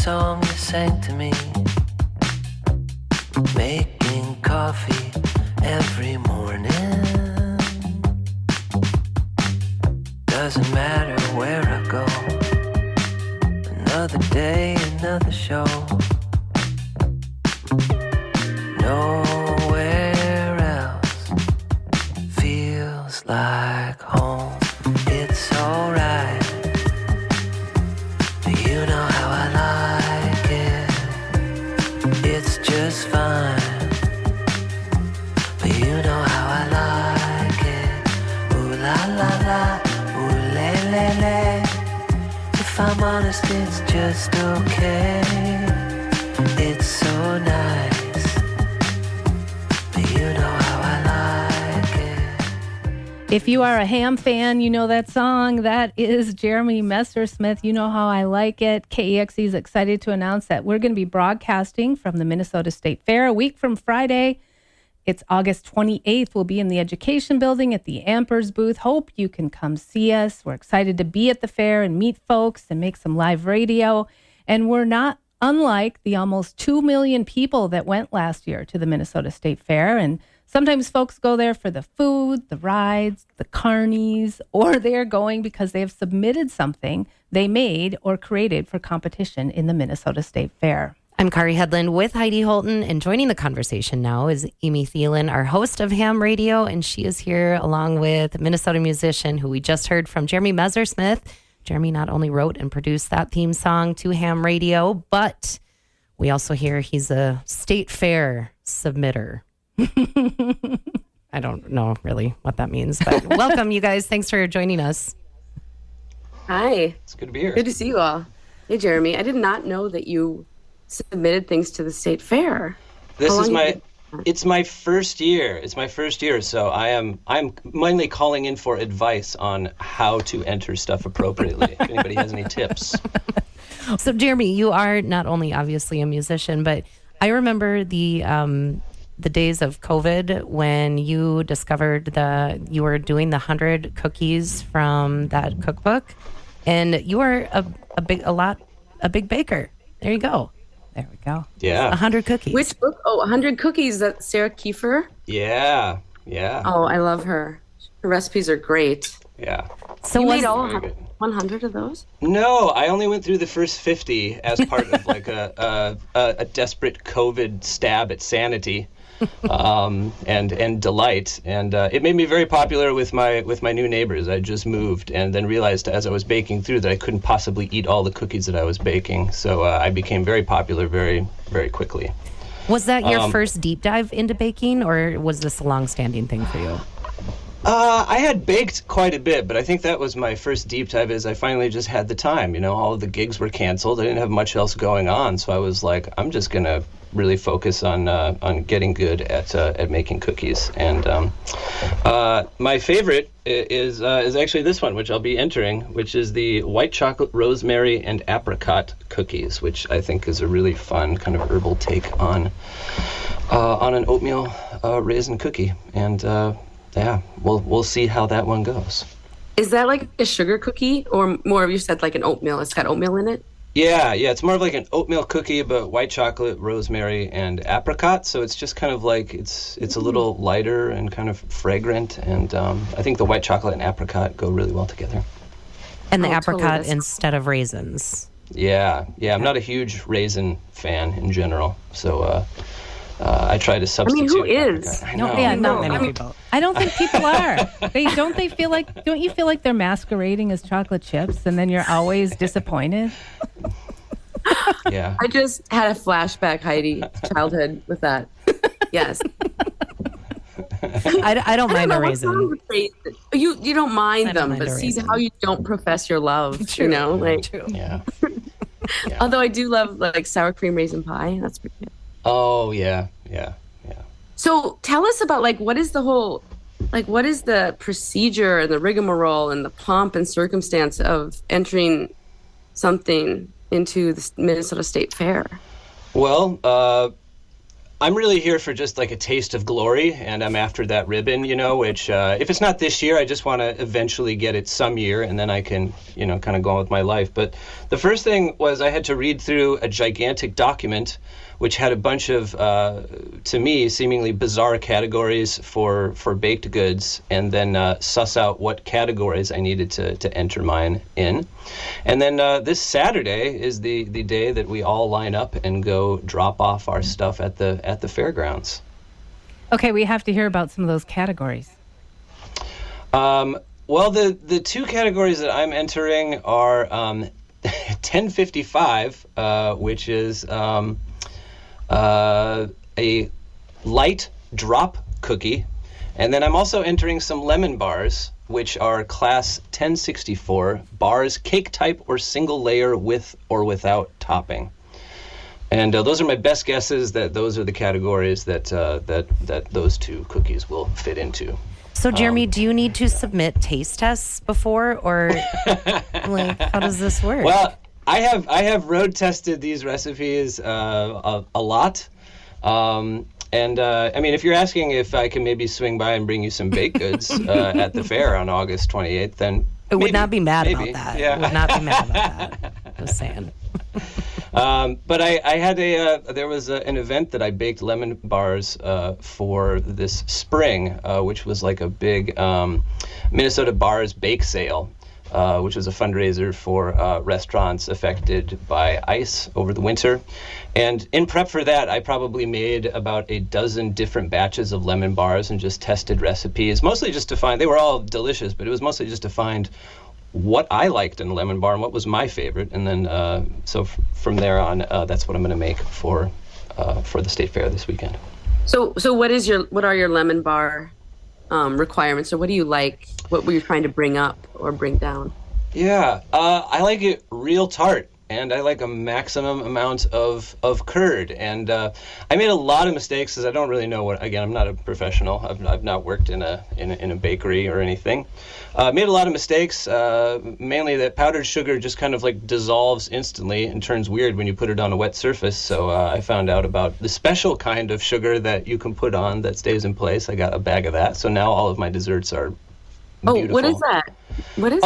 song you sang to me, making coffee every morning. Doesn't matter where I go, another day, another show. Nowhere else feels like home. It's alright, you know how I like it. It's just fine, but you know how I like it. Ooh la la la, ooh le le le. If I'm honest, it's just okay. It's so nice, but you know how I like it. If you are a Ham fan, you know that song. That is Jeremy Messersmith. You know how I like it. KEXE is excited to announce that we're going to be broadcasting from the Minnesota State Fair a week from Friday. It's August 28th. We'll be in the Education Building at the Ampers booth. Hope you can come see us. We're excited to be at the fair and meet folks and make some live radio. And we're not unlike the almost 2 million people that went last year to the Minnesota State Fair. And sometimes folks go there for the food, the rides, the carnies, or they're going because they have submitted something they made or created for competition in the Minnesota State Fair. I'm Kari Hedlund with Heidi Holton, and joining the conversation now is Amy Thielen, our host of Ham Radio, and she is here along with Minnesota musician who we just heard from, Jeremy Messersmith. Jeremy not only wrote and produced that theme song to Ham Radio, but we also hear he's a state fair submitter. I don't know really what that means, but welcome, you guys. Thanks for joining us. Hi. It's good to be here. Good to see you all. Hey, Jeremy. I did not know that you submitted things to the state fair. It's my first year. It's my first year, so I'm mainly calling in for advice on how to enter stuff appropriately. If anybody has any tips. So, Jeremy, you are not only obviously a musician, but I remember the days of COVID when you discovered you were doing the 100 cookies from that cookbook, and you are a big baker. There you go. There we go. Yeah. 100 cookies. Which book? Oh, 100 cookies. That's Sarah Kiefer. Yeah. Oh, I love her. Her recipes are great. Yeah. So you was made all 100 of those? No, I only went through the first 50 as part of like a desperate COVID stab at sanity. And delight, and it made me very popular with my new neighbors. I just moved, and then realized as I was baking through that I couldn't possibly eat all the cookies that I was baking. So I became very popular very, very quickly. Was that your first deep dive into baking, or was this a long-standing thing for you? I had baked quite a bit, but I think that was my first deep dive. Is I finally just had the time. You know, all of the gigs were canceled. I didn't have much else going on, so I was like, I'm just gonna really focus on getting good at making cookies. And my favorite is actually this one, which I'll be entering, which is the white chocolate, rosemary, and apricot cookies, which I think is a really fun kind of herbal take on an oatmeal raisin cookie. And yeah, we'll see how that one goes. Is that like a sugar cookie, or more of you said like an oatmeal? It's got oatmeal in it? Yeah, it's more of like an oatmeal cookie, but white chocolate, rosemary, and apricot. So it's just kind of like it's a little lighter and kind of fragrant, and I think the white chocolate and apricot go really well together. And the apricot totally. instead of raisins. Yeah. I'm not a huge raisin fan in general, so I try to substitute. who is? I know. Not many people. I don't think people are. Don't you feel like they're masquerading as chocolate chips, and then you're always disappointed? Yeah. I just had a flashback, Heidi, childhood with that. Yes. I don't mind a raisin. You don't mind I don't them, mind but a see raisin. how you don't profess your love. True. You know, like. True. Yeah. Although I do love like sour cream raisin pie. That's pretty good. Oh yeah. So tell us about what is the procedure and the rigmarole and the pomp and circumstance of entering something into the Minnesota State Fair? Well, I'm really here for just like a taste of glory, and I'm after that ribbon, which if it's not this year, I just want to eventually get it some year, and then I can, kind of go on with my life. But the first thing was I had to read through a gigantic document which had a bunch of, to me, seemingly bizarre categories for baked goods, and then suss out what categories I needed to enter mine in. And then this Saturday is the day that we all line up and go drop off our stuff at the fairgrounds. Okay, we have to hear about some of those categories. Well, the two categories that I'm entering are 1055, which is a light drop cookie, and then I'm also entering some lemon bars, which are class 1064 bars, cake type or single layer with or without topping. And those are my best guesses that those are the categories that those two cookies will fit into. So, Jeremy, do you need to submit taste tests before, or like how does this work? Well, I have road tested these recipes a lot. And I mean, if you're asking if I can maybe swing by and bring you some baked goods at the fair on August 28th, then I would not be mad maybe. about that. Yeah. I would not be mad about that. Just saying. But I had there was an event that I baked lemon bars for this spring, which was like a big Minnesota Bars bake sale. Which was a fundraiser for restaurants affected by ice over the winter. And in prep for that, I probably made about a dozen different batches of lemon bars and just tested recipes, mostly just to find, they were all delicious, but it was mostly just to find what I liked in a lemon bar and what was my favorite. And then, so from there on, that's what I'm going to make for the State Fair this weekend. So what are your lemon bar requirements, or what do you like? What were you trying to bring up or bring down? Yeah, I like it real tart, and I like a maximum amount of curd. And I made a lot of mistakes because I don't really know what. Again, I'm not a professional. I've not worked in a bakery or anything. Made a lot of mistakes, mainly that powdered sugar just kind of like dissolves instantly and turns weird when you put it on a wet surface. So I found out about the special kind of sugar that you can put on that stays in place. I got a bag of that. So now all of my desserts are beautiful. What is that? What is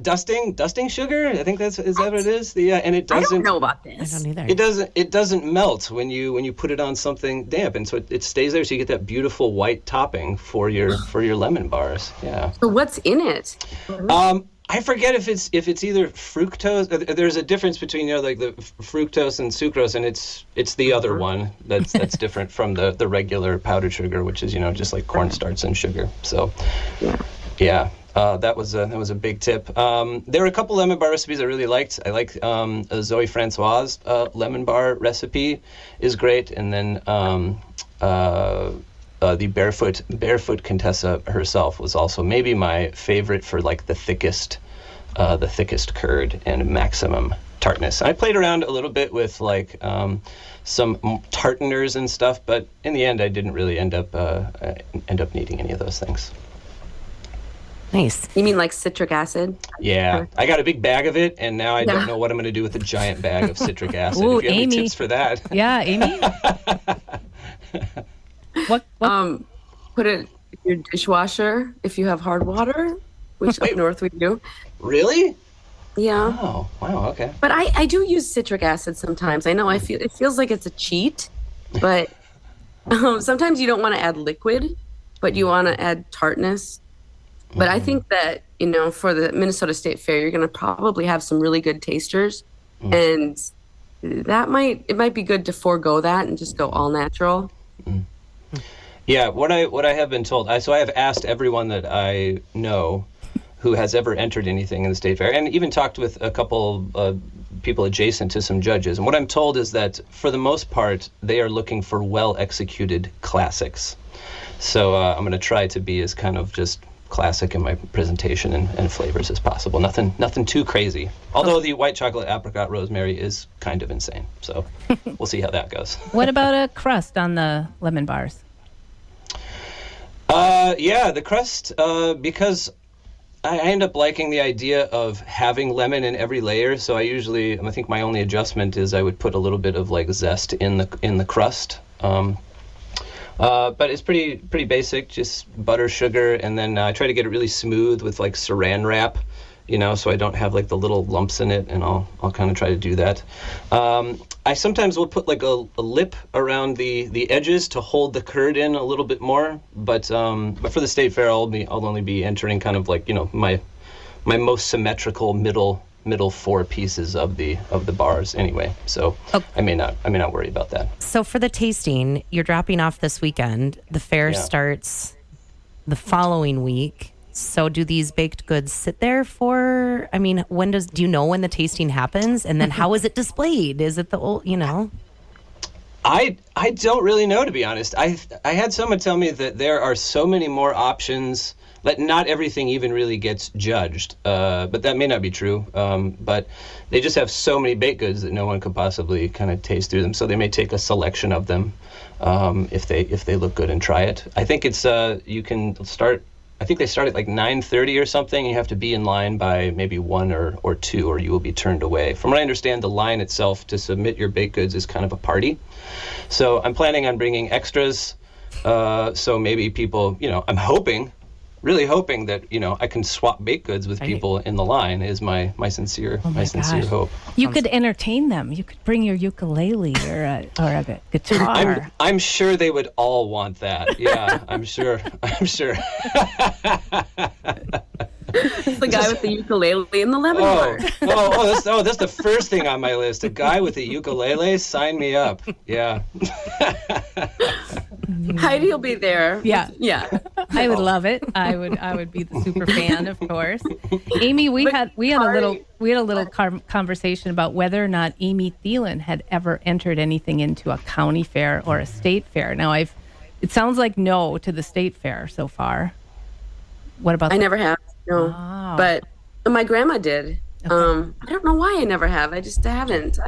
dusting sugar? I think is that what it is? And it doesn't. I don't know about this. I don't either. It doesn't melt when you put it on something damp, and so it stays there. So you get that beautiful white topping for your lemon bars. Yeah. So what's in it? I forget if it's either fructose. There's a difference between like the fructose and sucrose, and it's the other one that's different from the regular powdered sugar, which is just like cornstarch and sugar. So yeah. That was a big tip. There were a couple lemon bar recipes I really liked. I like Zoe Francois' lemon bar recipe is great, and then the barefoot Contessa herself was also maybe my favorite for like the thickest curd and maximum tartness. I played around a little bit with like some tartaners and stuff, but in the end, I didn't really end up needing any of those things. Nice. You mean like citric acid? Yeah. I got a big bag of it, and now I don't know what I'm going to do with a giant bag of citric acid. Ooh, if you have Amy. any tips for that. Yeah, Amy? What? Put it in your dishwasher if you have hard water, which up north we do. Really? Yeah. Oh, wow, okay. But I do use citric acid sometimes. I know it feels like it's a cheat, but sometimes you don't want to add liquid, but you want to add tartness. But I think that, for the Minnesota State Fair, you're going to probably have some really good tasters. And it might be good to forego that and just go all natural. Yeah, what I have been told, so I have asked everyone that I know who has ever entered anything in the State Fair, and even talked with a couple people adjacent to some judges. And what I'm told is that, for the most part, they are looking for well-executed classics. So I'm going to try to be as kind of just classic in my presentation and flavors as possible. Nothing too crazy. Although the white chocolate apricot rosemary is kind of insane. So we'll see how that goes. What about a crust on the lemon bars? Yeah, the crust, because I end up liking the idea of having lemon in every layer. So I think my only adjustment is I would put a little bit of like zest in the crust. But it's pretty basic, just butter, sugar, and then I try to get it really smooth with like saran wrap, so I don't have like the little lumps in it, and I'll kind of try to do that. I sometimes will put like a lip around the edges to hold the curd in a little bit more, but for the state fair I'll only be entering kind of like my most symmetrical middle 4 pieces of the bars anyway. So I may not worry about that. So for the tasting, you're dropping off this weekend. The fair starts the following week. So do these baked goods sit there for, do you know when the tasting happens? And then how is it displayed? Is it the old, I don't really know, to be honest. I had someone tell me that there are so many more options that not everything even really gets judged. But that may not be true. But they just have so many baked goods that no one could possibly kind of taste through them. So they may take a selection of them if they look good and try it. I think it's you can start. I think they start at like 9:30 or something. You have to be in line by maybe 1 or 2, or you will be turned away. From what I understand, the line itself to submit your baked goods is kind of a party. So I'm planning on bringing extras. So maybe people, I'm really hoping that I can swap baked goods with people in the line. Is my sincere hope. You could entertain them. You could bring your ukulele or a guitar. I'm sure they would all want that. Yeah, I'm sure. It's the guy with the ukulele and the lemon bar. That's the first thing on my list. A guy with a ukulele, sign me up. Yeah. Heidi will be there. Yeah. Yeah. I would love it. I would be the super fan, of course. Amy, we had a little conversation about whether or not Amy Thielen had ever entered anything into a county fair or a state fair. Now it sounds like no to the state fair so far. What about I never have. No. Oh. But my grandma did. Okay. I don't know why I never have. I haven't.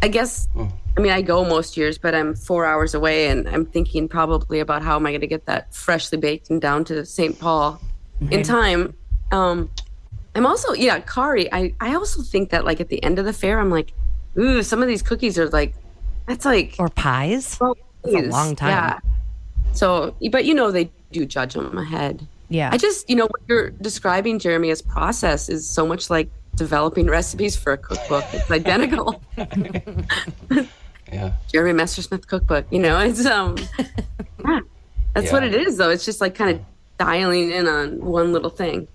I guess I go most years, but I'm 4 hours away, and I'm thinking probably about how am I going to get that freshly baked and down to St. Paul in time. I'm also, Kari, I also think that like at the end of the fair, I'm like, ooh, some of these cookies are like, that's like. Or pies? That's a long time. Yeah. So, but they do judge them ahead. Yeah. I just, what you're describing, Jeremy, as process is so much like developing recipes for a cookbook. It's identical. Yeah. Jeremy Messersmith cookbook. It's that's what it is, though. It's just like kind of dialing in on one little thing.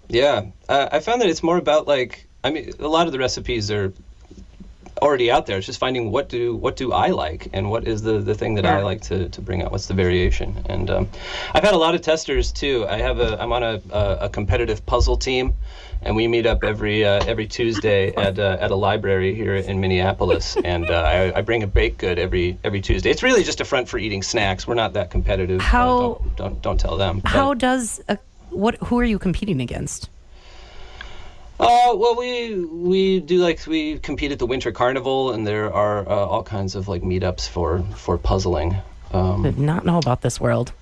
Yeah, I found that it's more about a lot of the recipes are already out there. It's just finding what do I like, and what is the thing that I like to bring out. What's the variation? And I've had a lot of testers too. I'm on a competitive puzzle team, and we meet up every Tuesday at a library here in Minneapolis, and I bring a baked good every Tuesday. It's really just a front for eating snacks. We're not that competitive. Don't tell them. How does who are you competing against? Well, we compete at the Winter Carnival, and there are all kinds of meetups for puzzling. Did not know about this world.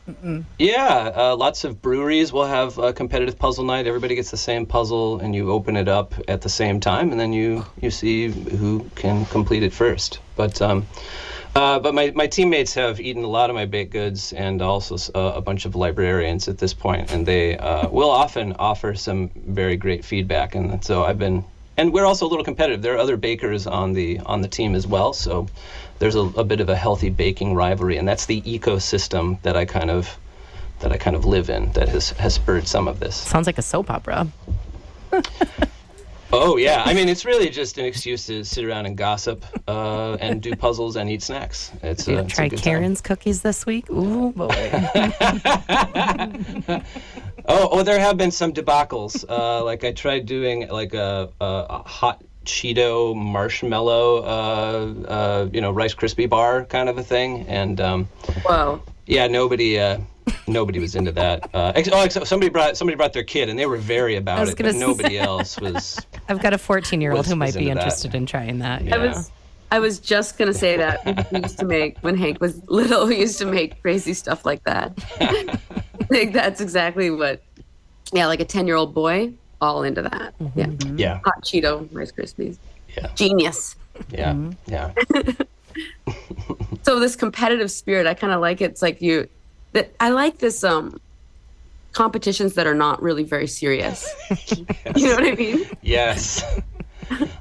Yeah, lots of breweries will have a competitive puzzle night. Everybody gets the same puzzle, and you open it up at the same time, and then you see who can complete it first. But my teammates have eaten a lot of my baked goods, and also a bunch of librarians at this point, and they will often offer some very great feedback. And so and we're also a little competitive. There are other bakers on the team as well, so there's a bit of a healthy baking rivalry, and that's the ecosystem that I kind of live in that has spurred some of this. Sounds like a soap opera. Oh, yeah. It's really just an excuse to sit around and gossip and do puzzles and eat snacks. It's a try good Karen's cookies this week? Ooh, boy. There have been some debacles. I tried doing a hot Cheeto marshmallow, Rice Krispie bar kind of a thing. And, Wow. Yeah, nobody was into that. Except somebody brought their kid, and they were very about it, but nobody else was. I've got a 14-year-old who might be interested in trying that. Yeah. I was just going to say that. We used to make, when Hank was little, we used to make crazy stuff like that. I think that's exactly what, like a 10-year-old boy, all into that. Mm-hmm. Yeah. Mm-hmm. Yeah. Hot Cheeto, Rice Krispies. Yeah. Genius. Yeah. Mm-hmm. Yeah. So this competitive spirit, I kind of like it. It's like I like this competitions that are not really very serious. You know what I mean? Yes.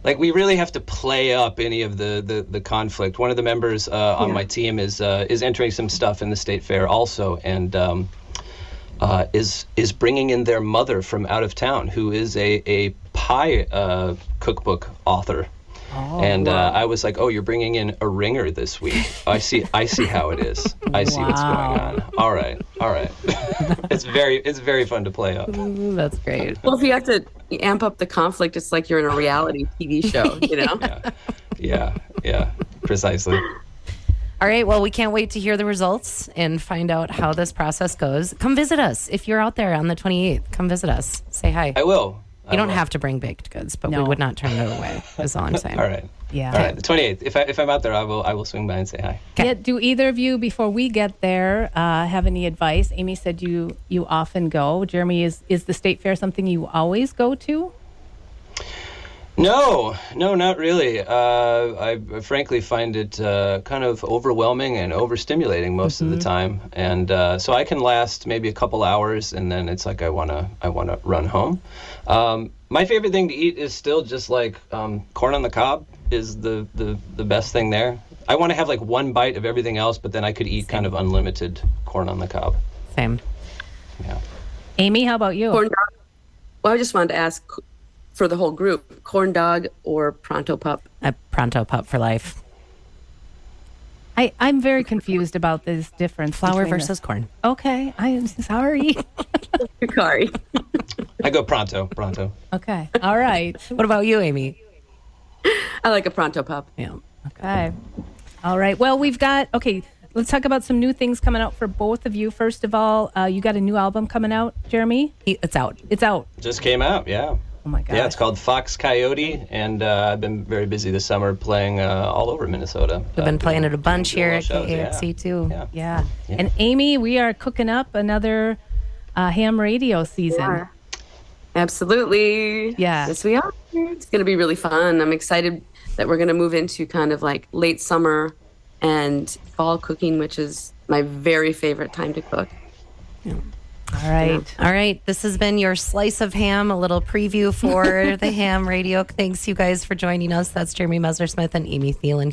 Like, we really have to play up any of the conflict. One of the members on my team is entering some stuff in the state fair also, and is bringing in their mother from out of town, who is a pie cookbook author. Oh, and I was like, "Oh, you're bringing in a ringer this week. I see how it is. I see what's going on. All right. It's very fun to play up." Ooh, that's great. Well, if you have to amp up the conflict, it's like you're in a reality TV show, you know? Yeah, precisely. All right. Well, we can't wait to hear the results and find out how this process goes. Come visit us if you're out there on the 28th. Come visit us. Say hi. I will. You don't have to bring baked goods, but we would not turn it away. Is all I'm saying. All right. Yeah. All right. The 28th. If I'm out there, I will swing by and say hi. Yeah, do either of you, before we get there, have any advice? Amy said you often go. Jeremy, is the state fair something you always go to? No, not really. I frankly find it kind of overwhelming and overstimulating most of the time, and so I can last maybe a couple hours, and then it's like I wanna run home. My favorite thing to eat is still just like corn on the cob is the best thing there. I want to have like one bite of everything else, but then I could eat kind of unlimited corn on the cob. Same. Yeah. Amy, how about you? Corn dog. Well, I just wanted to ask for the whole group, corn dog or pronto pup? A pronto pup for life. I'm very confused about this difference. Flour between versus this. corn. Okay, I'm sorry. Sorry. I go pronto. Okay, all right. What about you, Amy? I like a pronto pup. Yeah. Okay. All right. Well, let's talk about some new things coming out for both of you. First of all, you got a new album coming out, Jeremy? It's out. It's out. Just came out, yeah. Oh my gosh. Yeah, it's called Fox Coyote, and I've been very busy this summer playing all over Minnesota. We've been playing it a bunch here at shows, KAXC too. Yeah. And Amy, we are cooking up another ham radio season. Yeah. Absolutely. Yeah. Yes, we are. It's going to be really fun. I'm excited that we're going to move into kind of like late summer and fall cooking, which is my very favorite time to cook. All right. All right. This has been your slice of ham, a little preview for the ham radio. Thanks, you guys, for joining us. That's Jeremy Messersmith and Amy Thielen.